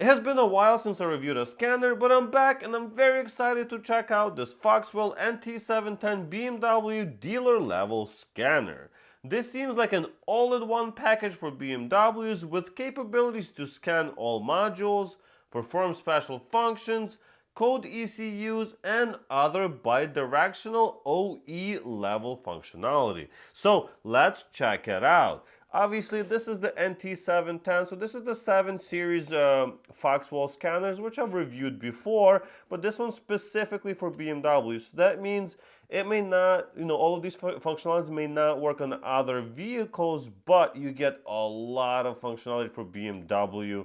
has been a while since I reviewed a scanner, but I'm back and I'm very excited to check out this FOXWELL NT710 BMW dealer level scanner. This seems like an all-in-one package for BMWs with capabilities to scan all modules, perform special functions, code ECUs, and other bi-directional OE level functionality. So let's check it out. Obviously, this is the NT710, so this is the 7 series FOXWELL scanners, which I've reviewed before, but this one's specifically for BMW. So that means it may not, all of these functionalities may not work on other vehicles, but you get a lot of functionality for BMW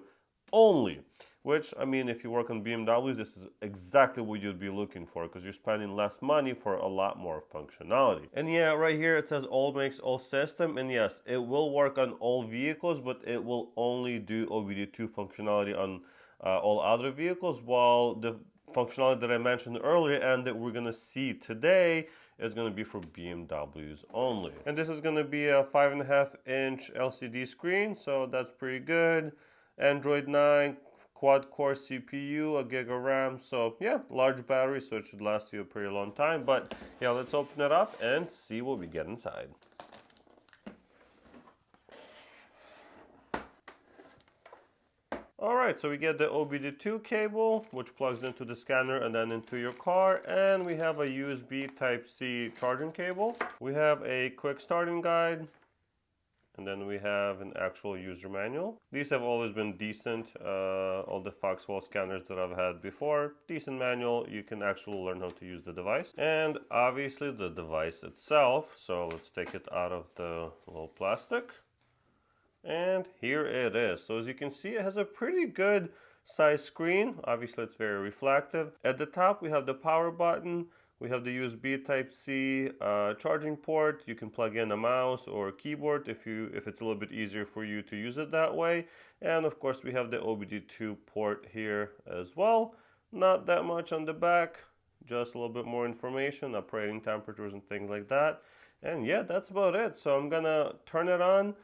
only. Which, I mean, if you work on BMWs, this is exactly what you'd be looking for because you're spending less money for a lot more functionality. And yeah, right here it says all makes all system. And yes, it will work on all vehicles, but it will only do OBD2 functionality on all other vehicles, while the functionality that I mentioned earlier and that we're going to see today is going to be for BMWs only. And this is going to be a 5.5-inch LCD screen, so that's pretty good. Android 9, quad-core CPU, a gig of RAM, so yeah, large battery, so it should last you a pretty long time. But yeah, let's open it up and see what we get inside. Alright, so we get the OBD2 cable, which plugs into the scanner and then into your car, and we have a USB Type-C charging cable. We have a quick starting guide, and then we have an actual user manual. These have always been decent, all the FOXWELL scanners that I've had before. Decent manual, you can actually learn how to use the device. And obviously the device itself, so let's take it out of the little plastic. And here it is. So as you can see, it has a pretty good size screen. Obviously it's very reflective. At the top we have the power button. We have the USB Type-C charging port. You can plug in a mouse or a keyboard if it's a little bit easier for you to use it that way. And of course we have the OBD2 port here as well. Not that much on the back, just a little bit more information, operating temperatures and things like that. And yeah, that's about it. So I'm gonna turn it on,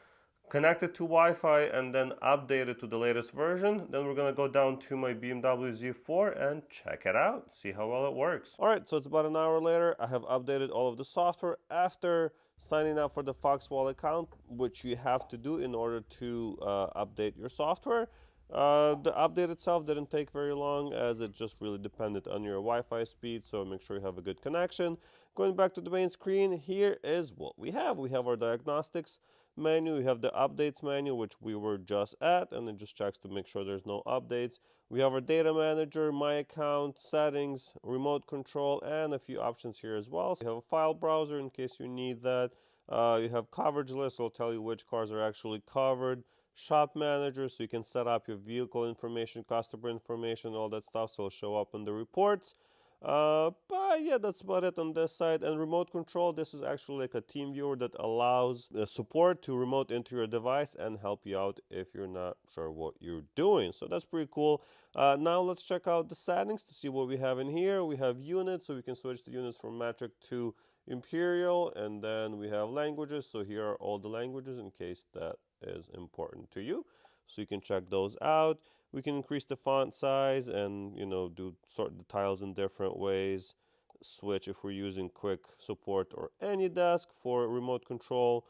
connect it to Wi-Fi, and then update it to the latest version. Then we're gonna go down to my BMW Z4 and check it out, see how well it works. All right, so it's about an hour later. I have updated all of the software after signing up for the FOXWELL account, which you have to do in order to update your software. The update itself didn't take very long, as it just really depended on your Wi-Fi speed, so make sure you have a good connection. Going back to the main screen, here is what we have. We have our diagnostics menu, we have the updates menu, which we were just at, and it just checks to make sure there's no updates. We have our data manager, my account, settings, remote control, and a few options here as well. So you have a file browser in case you need that. You have coverage list, so it'll tell you which cars are actually covered. Shop manager, so you can set up your vehicle information, customer information, all that stuff, so it'll show up in the reports. But yeah, that's about it on this side. And remote control, this is actually like a team viewer that allows the support to remote into your device and help you out if you're not sure what you're doing. So that's pretty cool. Now let's check out the settings to see what we have in here. We have units, so we can switch the units from metric to imperial, and then we have languages, so here are all the languages in case that is important to you, so you can check those out. We can increase the font size and do sort the tiles in different ways. Switch if we're using quick support or any desk for remote control.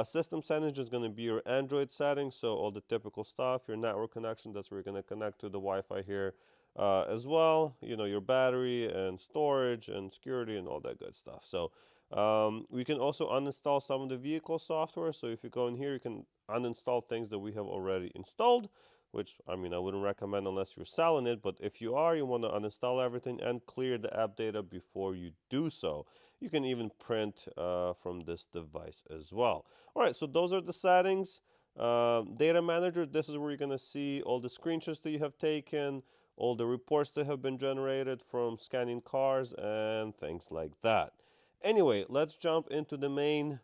System settings is going to be your Android settings, so all the typical stuff. Your network connection, that's where you're going to connect to the Wi-Fi here as well. Your battery and storage and security and all that good stuff. So we can also uninstall some of the vehicle software. So if you go in here, you can uninstall things that we have already installed, which, I mean, I wouldn't recommend unless you're selling it, but if you are, you want to uninstall everything and clear the app data before you do so. You can even print from this device as well. All right, so those are the settings. Data manager, this is where you're going to see all the screenshots that you have taken, all the reports that have been generated from scanning cars and things like that. Anyway, let's jump into the main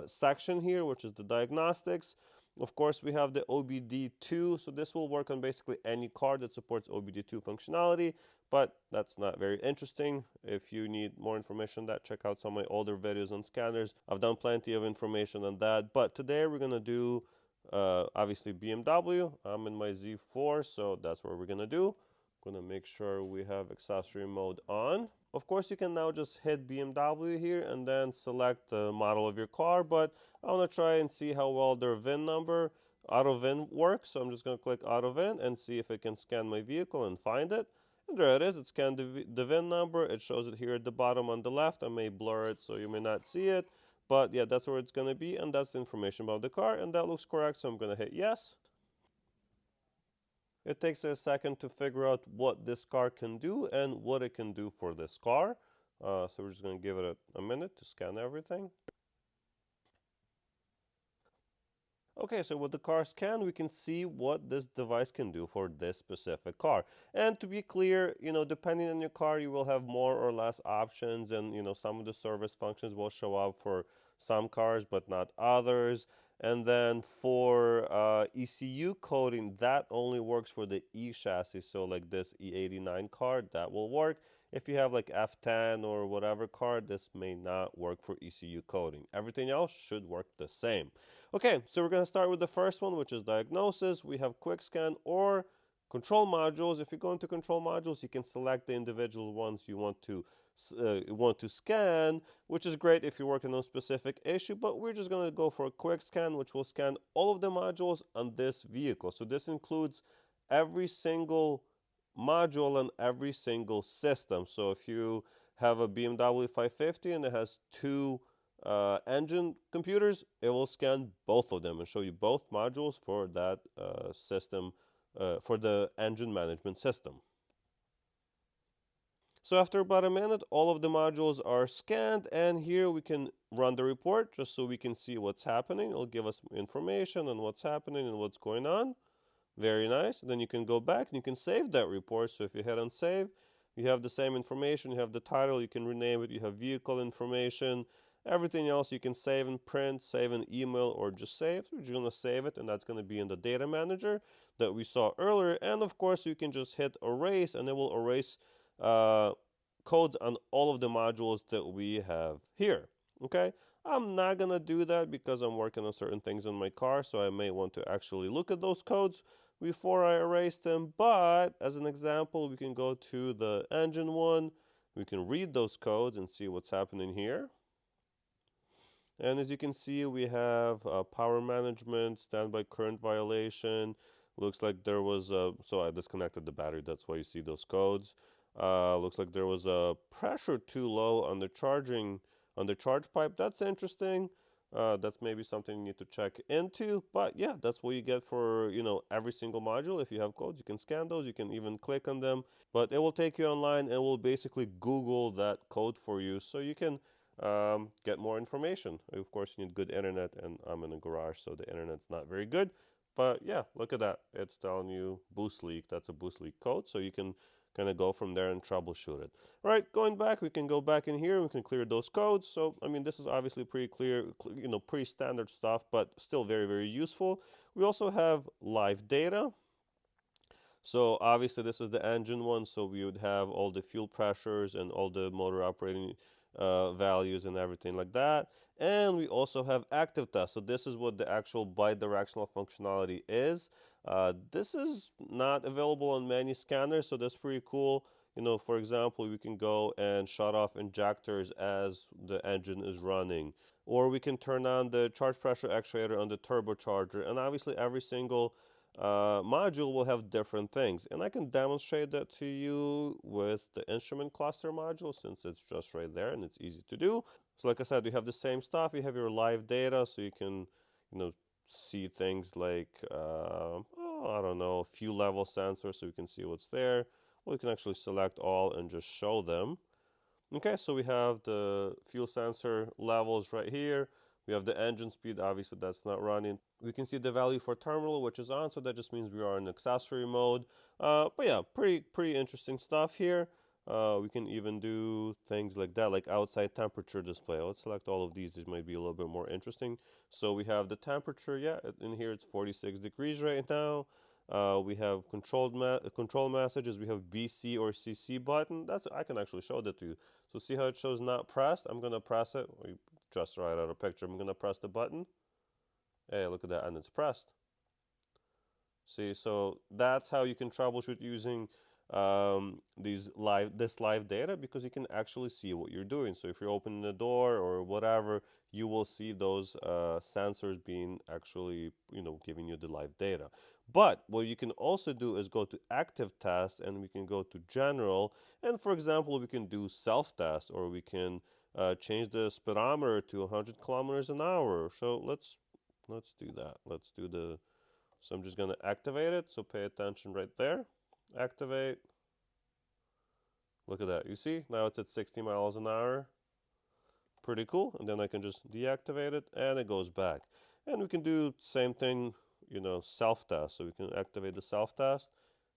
section here, which is the diagnostics. Of course, we have the OBD2, so this will work on basically any car that supports OBD2 functionality, but that's not very interesting. If you need more information on that, check out some of my older videos on scanners. I've done plenty of information on that, but today we're going to do Obviously BMW, I'm in my Z4, so that's what we're gonna do. Gonna make sure we have accessory mode on. Of course, you can now just hit BMW here and then select the model of your car, but I wanna try and see how well their VIN number, auto VIN works. So I'm just gonna click auto VIN and see if it can scan my vehicle and find it. And there it is, it scanned the VIN number. It shows it here at the bottom on the left. I may blur it so you may not see it. But yeah, that's where it's going to be, and that's the information about the car, and that looks correct, so I'm going to hit yes. It takes a second to figure out what this car can do and what it can do for this car. So we're just going to give it a minute to scan everything. Okay, so with the car scan, we can see what this device can do for this specific car. And to be clear, depending on your car, you will have more or less options, and some of the service functions will show up for some cars, but not others. And then for ECU coding, that only works for the E chassis. So like this E89 car, that will work. If you have like F10 or whatever car, this may not work for ECU coding. Everything else should work the same. Okay, so we're going to start with the first one, which is diagnosis. We have quick scan or control modules. If you go into control modules, you can select the individual ones you want to scan, which is great if you're working on a specific issue, but we're just going to go for a quick scan, which will scan all of the modules on this vehicle. So this includes every single module and every single system. So if you have a BMW 550 and it has two engine computers, it will scan both of them and show you both modules for that system, for the engine management system. So after about a minute, all of the modules are scanned, and here we can run the report just so we can see what's happening. It'll give us information on what's happening and what's going on. Very nice. Then you can go back and you can save that report. So if you hit on save, you have the same information. You have the title, you can rename it. You have vehicle information. Everything else you can save and print, save an email, or just save. So you're going to save it, and that's going to be in the data manager that we saw earlier. And of course, you can just hit erase, and it will erase codes on all of the modules that we have here. Okay, I'm not gonna do that because I'm working on certain things on my car, so I may want to actually look at those codes before I erase them. But as an example, we can go to the engine one. We can read those codes and see what's happening here. And as you can see, we have power management, standby current violation. Looks like there was so I disconnected the battery. That's why you see those codes. Looks like there was a pressure too low on the charge pipe. That's interesting. That's maybe something you need to check into. But yeah, that's what you get for every single module. If you have codes, you can scan those. You can even click on them. But it will take you online and will basically Google that code for you, so you can get more information. Of course, you need good internet, and I'm in a garage, so the internet's not very good. But yeah, look at that. It's telling you boost leak. That's a boost leak code, so you can kind of go from there and troubleshoot it. All right, going back, we can go back in here. We can clear those codes. So, I mean, this is obviously pretty clear, pretty standard stuff, but still very, very useful. We also have live data. So obviously this is the engine one, so we would have all the fuel pressures and all the motor operating values and everything like that. And we also have active test. So this is what the actual bi-directional functionality is. This is not available on many scanners, so that's pretty cool. For example, we can go and shut off injectors as the engine is running, or we can turn on the charge pressure actuator on the turbocharger. And obviously every single module will have different things, and I can demonstrate that to you with the instrument cluster module, since it's just right there and it's easy to do. So like I said, you have the same stuff. You have your live data, so you can see things like I don't know, fuel level sensor, so you can see what's there. Well, you can actually select all and just show them. Okay, so we have the fuel sensor levels right here. We have the engine speed, obviously that's not running. We can see the value for terminal, which is on, so that just means we are in accessory mode. But yeah, pretty interesting stuff here. We can even do things like that, like outside temperature display. Let's select all of these. These might be a little bit more interesting. So we have the temperature, yeah, in here it's 46 degrees right now. We have control messages. We have BC or CC button. I can actually show that to you. So see how it shows not pressed? I'm gonna press it. We just right out a picture. I'm gonna press the button, Hey, look at that, and it's pressed. See, so that's how you can troubleshoot using this live data, because you can actually see what you're doing. So if you're opening the door or whatever, you will see those sensors being actually, giving you the live data. But what you can also do is go to active test, and we can go to general, and for example, we can do self test, or we can change the speedometer to 100 kilometers an hour. So let's do that. Let's do the So I'm just going to activate it. So pay attention right there. Activate. Look at that. You see? Now it's at 60 miles an hour. Pretty cool. And then I can just deactivate it and it goes back. And we can do same thing, self-test. So we can activate the self-test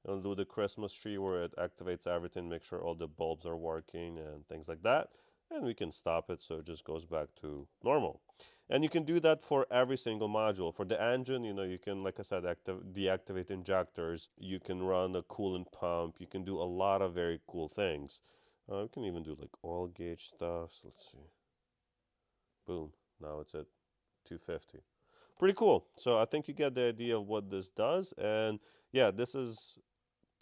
and do the Christmas tree where it activates everything, make sure all the bulbs are working and things like that. And we can stop it so it just goes back to normal. And you can do that for every single module. For the engine, you can, like I said, deactivate injectors. You can run a coolant pump. You can do a lot of very cool things. We can even do like oil gauge stuff. So let's see. Boom. Now it's at 250. Pretty cool. So I think you get the idea of what this does. And yeah, this is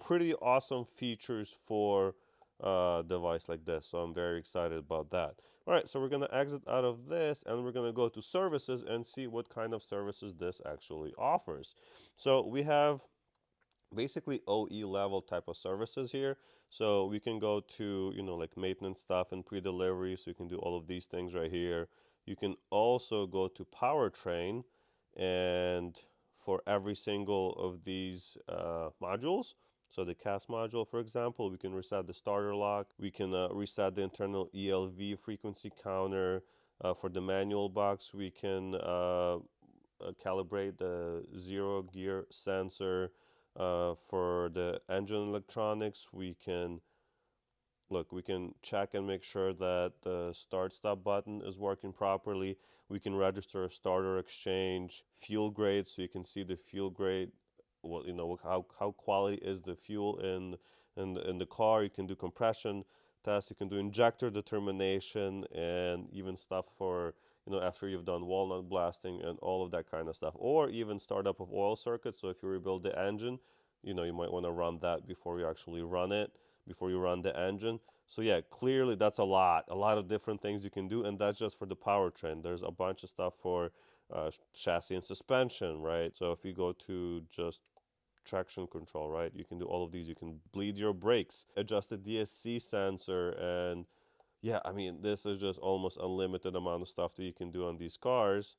pretty awesome features for a device like this. So I'm very excited about that. All right, so we're going to exit out of this and we're going to go to services and see what kind of services this actually offers. So we have basically OE level type of services here. So we can go to, like maintenance stuff and pre-delivery. So you can do all of these things right here. You can also go to powertrain, and for every single of these modules, so the CAS module, for example, we can reset the starter lock. We can reset the internal ELV frequency counter. For the manual box, we can calibrate the zero gear sensor. For the engine electronics, we can check and make sure that the start stop button is working properly. We can register a starter exchange, fuel grade, so you can see the fuel grade, how quality is the fuel in the car. You can do compression tests, you can do injector determination, and even stuff for after you've done walnut blasting and all of that kind of stuff, or even startup of oil circuits. So if you rebuild the engine, you might want to run that before you actually run it, before you run the engine. So yeah, clearly that's a lot of different things you can do, and that's just for the powertrain. There's a bunch of stuff for chassis and suspension, right? So if you go to just traction control, right, you can do all of these. You can bleed your brakes, adjust the DSC sensor, and yeah, I mean, this is just almost unlimited amount of stuff that you can do on these cars.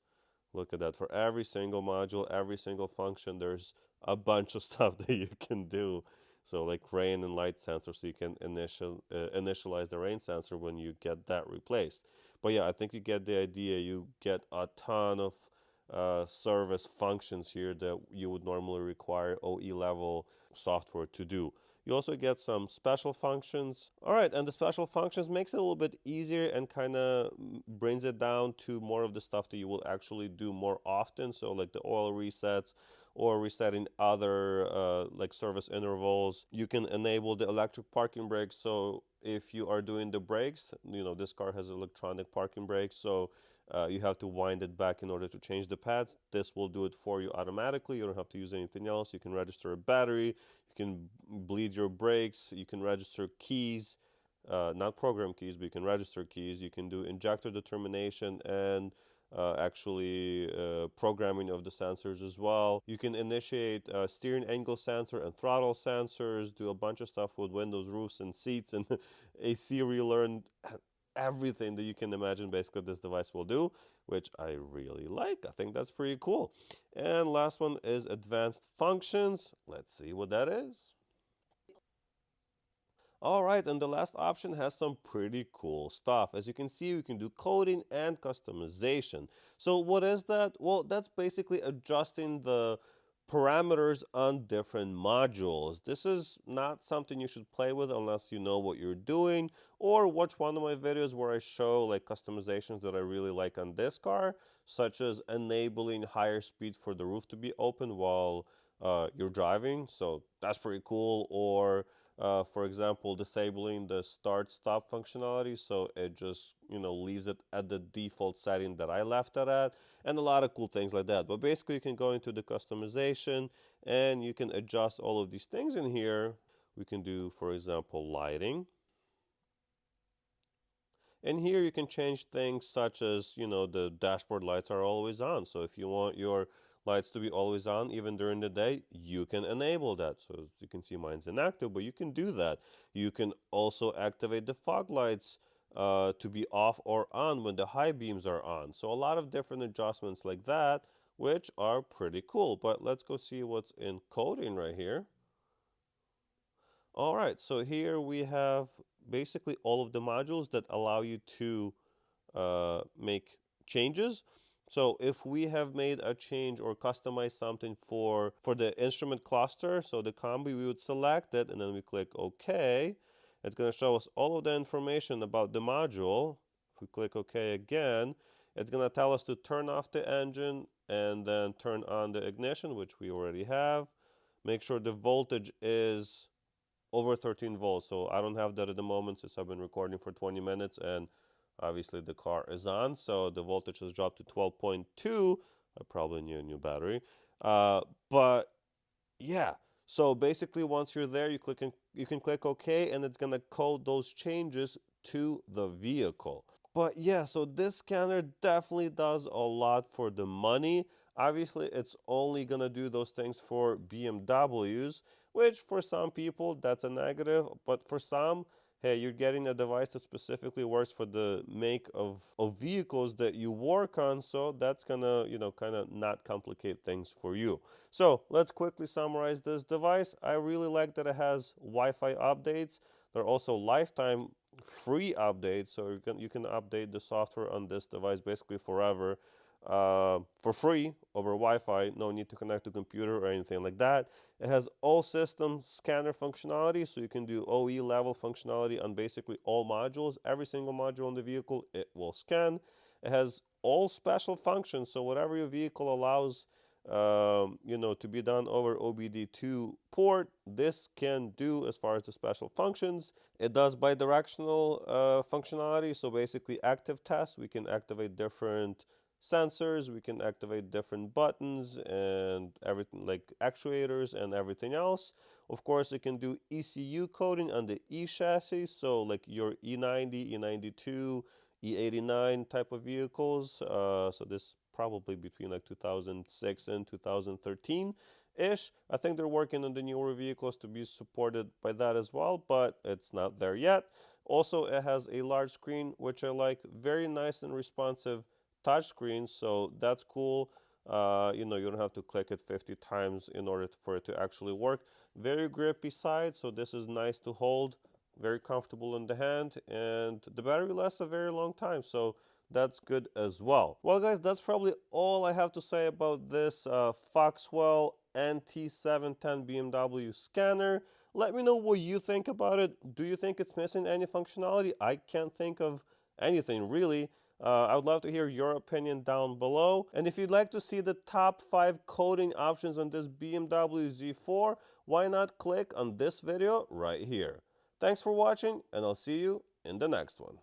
Look at that. For every single module, every single function, there's a bunch of stuff that you can do. So like rain and light sensor, so you can initialize the rain sensor when you get that replaced. But yeah, I think you get the idea. You get a ton of service functions here that you would normally require OE level software to do. You also get some special functions. All right, and the special functions makes it a little bit easier and kind of brings it down to more of the stuff that you will actually do more often. So like the oil resets or resetting other like service intervals. You can enable the electric parking brakes. So if you are doing the brakes, this car has electronic parking brakes. So you have to wind it back in order to change the pads. This will do it for you automatically. You don't have to use anything else. You can register a battery. You can bleed your brakes. You can register keys, not program keys, but you can register keys. You can do injector determination and actually programming of the sensors as well. You can initiate steering angle sensor and throttle sensors, do a bunch of stuff with windows, roofs, and seats, and AC relearn. Everything that you can imagine basically this device will do, which I really like. I think that's pretty cool. And last one is advanced functions. Let's see what that is. All right, and the last option has some pretty cool stuff. As you can see, we can do coding and customization. So what is that? Well, that's basically adjusting the parameters on different modules. This is not something you should play with unless you know what you're doing, or watch one of my videos where I show like customizations that I really like on this car, such as enabling higher speed for the roof to be open while you're driving. So that's pretty cool. Or For example, disabling the start stop functionality, so it just leaves it at the default setting that I left it at, and a lot of cool things like that. But basically you can go into the customization and you can adjust all of these things in here. We can do, for example, lighting. And here you can change things such as, the dashboard lights are always on. So if you want your lights to be always on even during the day, you can enable that. So as you can see, mine's inactive, but you can do that. You can also activate the fog lights to be off or on when the high beams are on. So a lot of different adjustments like that, which are pretty cool. But let's go see what's in coding right here. All right, so here we have basically all of the modules that allow you to make changes. So if we have made a change or customized something for the instrument cluster, so the combi, we would select it and then we click OK. It's going to show us all of the information about the module. If we click OK again, it's going to tell us to turn off the engine and then turn on the ignition, which we already have. Make sure the voltage is over 13 volts. So I don't have that at the moment since I've been recording for 20 minutes and obviously the car is on. So the voltage has dropped to 12.2. I probably need a new battery. But yeah, so basically once you're there, you can click OK and it's gonna code those changes to the vehicle. But yeah, so this scanner definitely does a lot for the money. Obviously, it's only gonna do those things for BMWs, which for some people that's a negative, but for some, hey, you're getting a device that specifically works for the make of vehicles that you work on, so that's gonna, kind of not complicate things for you. So let's quickly summarize this device. I really like that it has Wi-Fi updates. There are also lifetime free updates, so you can update the software on this device basically forever for free over Wi-Fi. No need to connect to a computer or anything like that. It has all system scanner functionality, so you can do OE level functionality on basically all modules. Every single module in the vehicle, it will scan. It has all special functions, so whatever your vehicle allows to be done over OBD2 port, this can do as far as the special functions. It does bidirectional functionality, so basically active tests. We can activate different sensors, we can activate different buttons and everything like actuators and everything else. Of course, it can do ECU coding on the E chassis, so like your E90, E92, E89 type of vehicles. So this probably between like 2006 and 2013-ish. I think they're working on the newer vehicles to be supported by that as well, but it's not there yet. Also, it has a large screen, which I like, very nice and responsive touchscreen, so that's cool. You don't have to click it 50 times in order for it to actually work. Very grippy side, so this is nice to hold, very comfortable in the hand, and the battery lasts a very long time, so that's good as well. Well, guys, that's probably all I have to say about this FOXWELL NT710 BMW scanner. Let me know what you think about it. Do you think it's missing any functionality? I can't think of anything really. I would love to hear your opinion down below. And if you'd like to see the top 5 coding options on this BMW Z4, why not click on this video right here. Thanks for watching, and I'll see you in the next one.